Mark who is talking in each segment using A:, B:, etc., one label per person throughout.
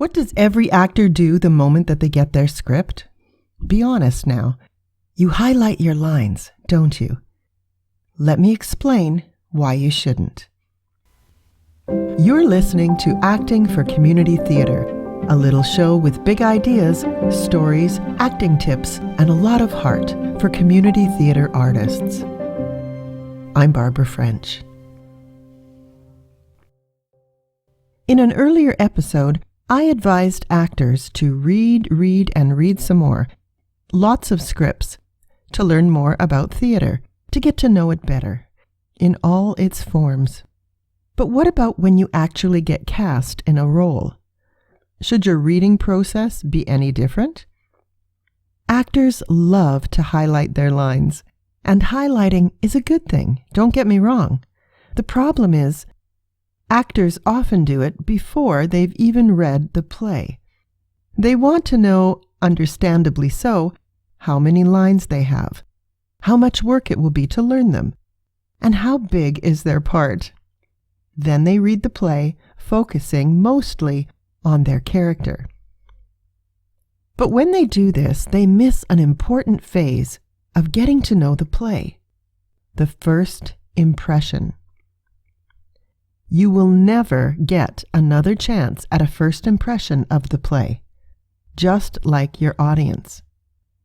A: What does every actor do the moment that they get their script? Be honest now. You highlight your lines, don't you? Let me explain why you shouldn't. You're listening to Acting for Community Theatre, a little show with big ideas, stories, acting tips, and a lot of heart for community theatre artists. I'm Barbra French. In an earlier episode, I advised actors to read some more, lots of scripts, to learn more about theatre, to get to know it better, in all its forms. But what about when you actually get cast in a role? Should your reading process be any different? Actors love to highlight their lines, and highlighting is a good thing, don't get me wrong. The problem is, actors often do it before they've even read the play. They want to know, understandably so, how many lines they have, how much work it will be to learn them, and how big is their part. Then they read the play, focusing mostly on their character. But when they do this, they miss an important phase of getting to know the play, the first impression. You will never get another chance at a first impression of the play, just like your audience.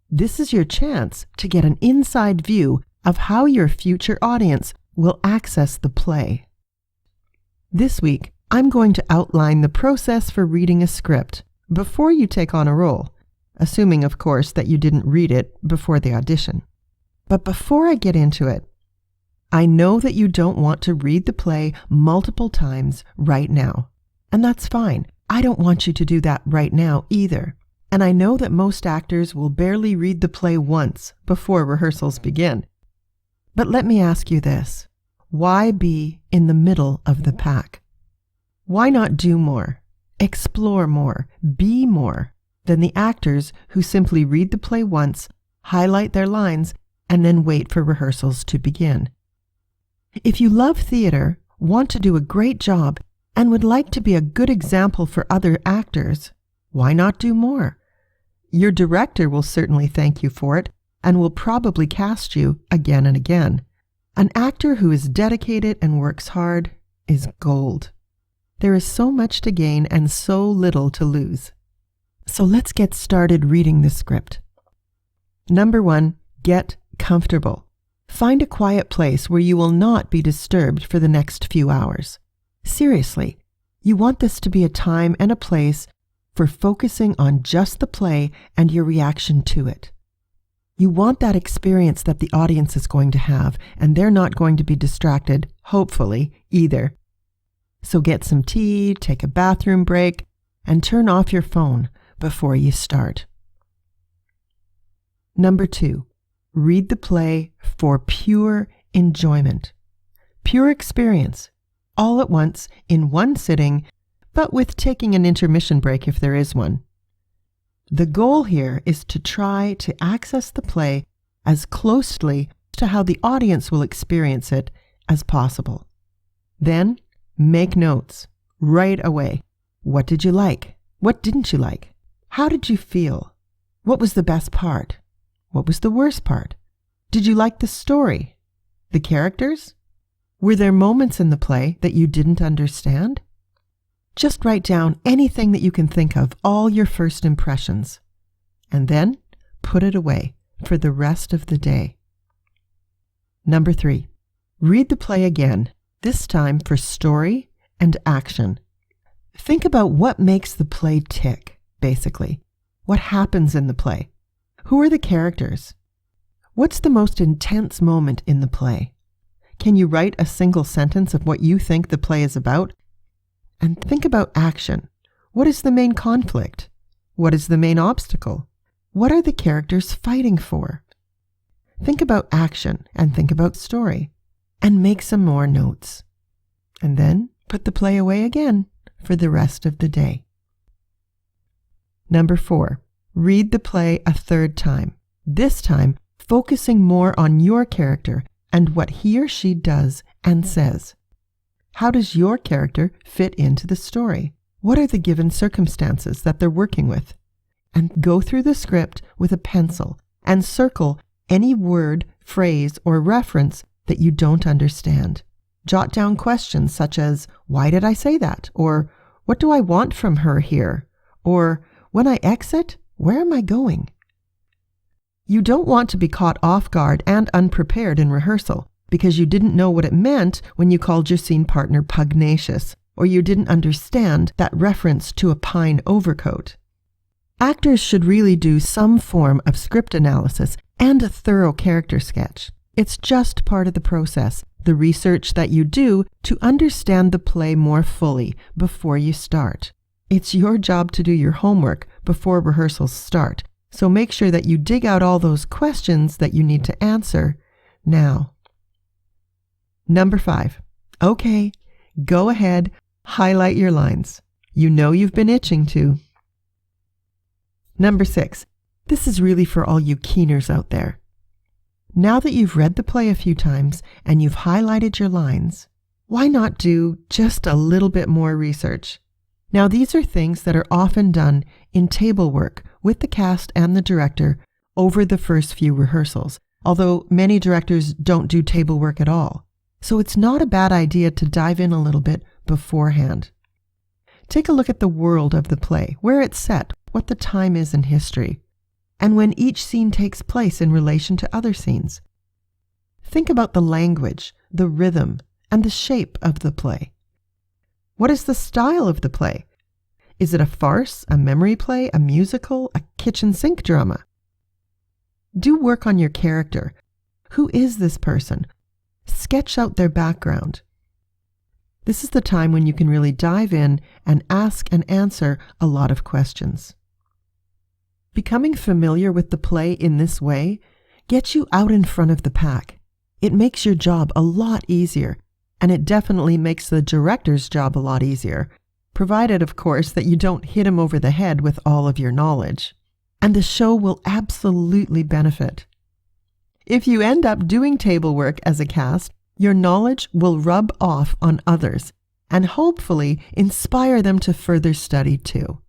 A: This is your chance to get an inside view of how your future audience will access the play. This week, I'm going to outline the process for reading a script before you take on a role, assuming, of course, that you didn't read it before the audition. But before I get into it, I know that you don't want to read the play multiple times right now, and that's fine. I don't want you to do that right now either. And I know that most actors will barely read the play once before rehearsals begin. But let me ask you this. Why be in the middle of the pack? Why not do more, explore more, be more than the actors who simply read the play once, highlight their lines, and then wait for rehearsals to begin? If you love theatre, want to do a great job, and would like to be a good example for other actors, why not do more? Your director will certainly thank you for it and will probably cast you again and again. An actor who is dedicated and works hard is gold. There is so much to gain and so little to lose. So let's get started reading the script. Number 1, get comfortable. Find a quiet place where you will not be disturbed for the next few hours. Seriously, you want this to be a time and a place for focusing on just the play and your reaction to it. You want that experience that the audience is going to have, and they're not going to be distracted, hopefully, either. So get some tea, take a bathroom break, and turn off your phone before you start. Number 2. Read the play for pure enjoyment, pure experience, all at once in one sitting, but with taking an intermission break if there is one. The goal here is to try to access the play as closely to how the audience will experience it as possible. Then, make notes right away. What did you like? What didn't you like? How did you feel? What was the best part? What was the worst part? Did you like the story? The characters? Were there moments in the play that you didn't understand? Just write down anything that you can think of, all your first impressions, and then put it away for the rest of the day. Number 3, read the play again, this time for story and action. Think about what makes the play tick, basically. What happens in the play? Who are the characters? What's the most intense moment in the play? Can you write a single sentence of what you think the play is about? And think about action. What is the main conflict? What is the main obstacle? What are the characters fighting for? Think about action and think about story, and make some more notes. And then put the play away again for the rest of the day. Number 4, read the play a third time, this time focusing more on your character and what he or she does and says. How does your character fit into the story? What are the given circumstances that they're working with? And go through the script with a pencil and circle any word, phrase, or reference that you don't understand. Jot down questions such as, why did I say that? Or, what do I want from her here? Or, when I exit, where am I going? You don't want to be caught off guard and unprepared in rehearsal because you didn't know what it meant when you called your scene partner pugnacious, or you didn't understand that reference to a pine overcoat. Actors should really do some form of script analysis and a thorough character sketch. It's just part of the process, the research that you do to understand the play more fully before you start. It's your job to do your homework before rehearsals start, so make sure that you dig out all those questions that you need to answer now. Number 5. Okay, go ahead, highlight your lines. You know you've been itching to. Number 6. This is really for all you keeners out there. Now that you've read the play a few times and you've highlighted your lines, why not do just a little bit more research? Now, these are things that are often done in table work with the cast and the director over the first few rehearsals, although many directors don't do table work at all. So it's not a bad idea to dive in a little bit beforehand. Take a look at the world of the play, where it's set, what the time is in history, and when each scene takes place in relation to other scenes. Think about the language, the rhythm, and the shape of the play. What is the style of the play? Is it a farce, a memory play, a musical, a kitchen sink drama? Do work on your character. Who is this person? Sketch out their background. This is the time when you can really dive in and ask and answer a lot of questions. Becoming familiar with the play in this way gets you out in front of the pack. It makes your job a lot easier, and it definitely makes the director's job a lot easier, provided, of course, that you don't hit him over the head with all of your knowledge. And the show will absolutely benefit. If you end up doing table work as a cast, your knowledge will rub off on others and hopefully inspire them to further study too.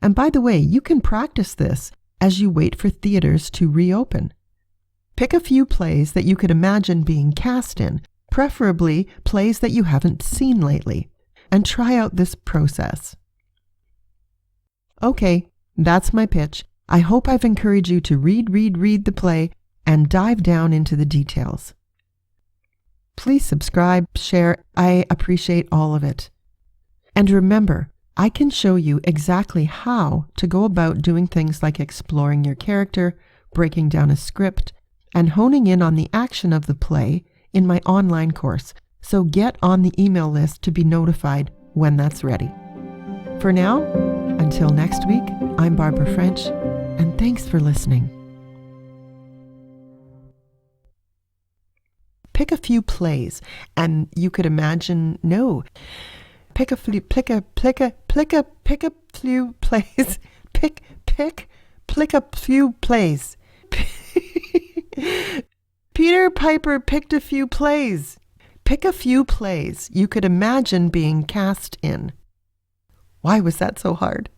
A: And by the way, you can practice this as you wait for theaters to reopen. Pick a few plays that you could imagine being cast in, preferably plays that you haven't seen lately, and try out this process. Okay, that's my pitch. I hope I've encouraged you to read the play and dive down into the details. Please subscribe, share. I appreciate all of it. And remember, I can show you exactly how to go about doing things like exploring your character, breaking down a script, and honing in on the action of the play in my online course. So get on the email list to be notified when that's ready. For now, until next week, I'm Barbra French, and thanks for listening. Pick a few plays, and you could imagine, pick a few plays. Pick a few plays. Peter Piper picked a few plays. Pick a few plays you could imagine being cast in. Why was that so hard?